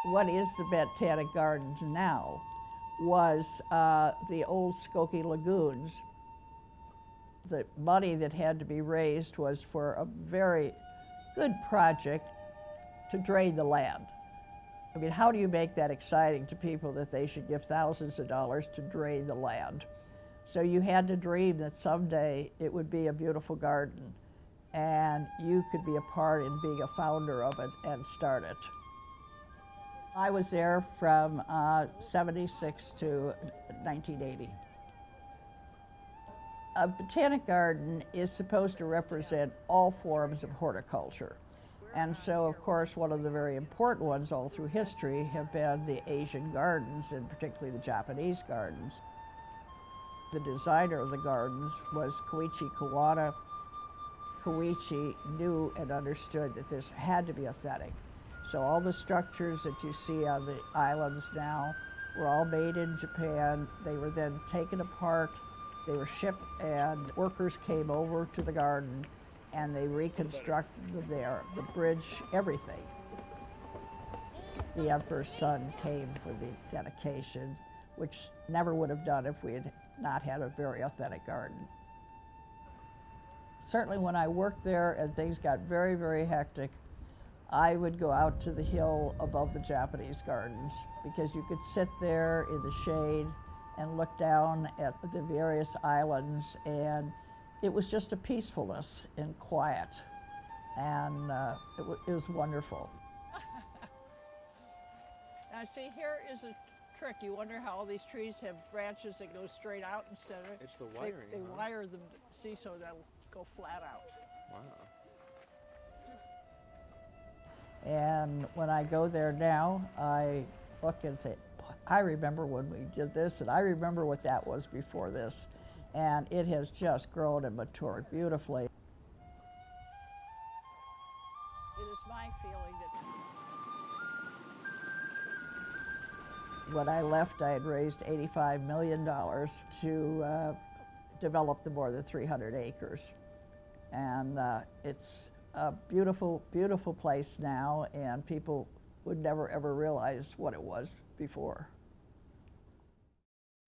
What is the Botanic Gardens now was the old Skokie lagoons. The money that had to be raised was for a very good project to drain the land. I mean, how do you make that exciting to people that they should give thousands of dollars to drain the land? So you had to dream that someday it would be a beautiful garden and you could be a part in being a founder of it and start it. I was there from 76 to 1980. A botanic garden is supposed to represent all forms of horticulture. And so, of course, one of the very important ones all through history have been the Asian gardens, and particularly the Japanese gardens. The designer of the gardens was Koichi Kawada. Koichi knew and understood that this had to be authentic. So all the structures that you see on the islands now were all made in Japan. They were then taken apart, they were shipped, and workers came over to the garden and they reconstructed them there, the bridge, everything. The Emperor's son came for the dedication, which never would have done if we had not had a very authentic garden. Certainly when I worked there and things got very, very hectic, I would go out to the hill above the Japanese gardens because you could sit there in the shade and look down at the various islands, and it was just a peacefulness and quiet, and it was wonderful. Now see, here is a trick. You wonder how all these trees have branches that go straight out instead of... It's the wiring, They huh? wire them, see, so they'll go flat out. Wow. And when I go there now, I look and say, I remember when we did this, and I remember what that was before this. And it has just grown and matured beautifully. It is my feeling that when I left, I had raised $85 million to develop the more than 300 acres. And it's a beautiful, beautiful place now, and people would never ever realize what it was before.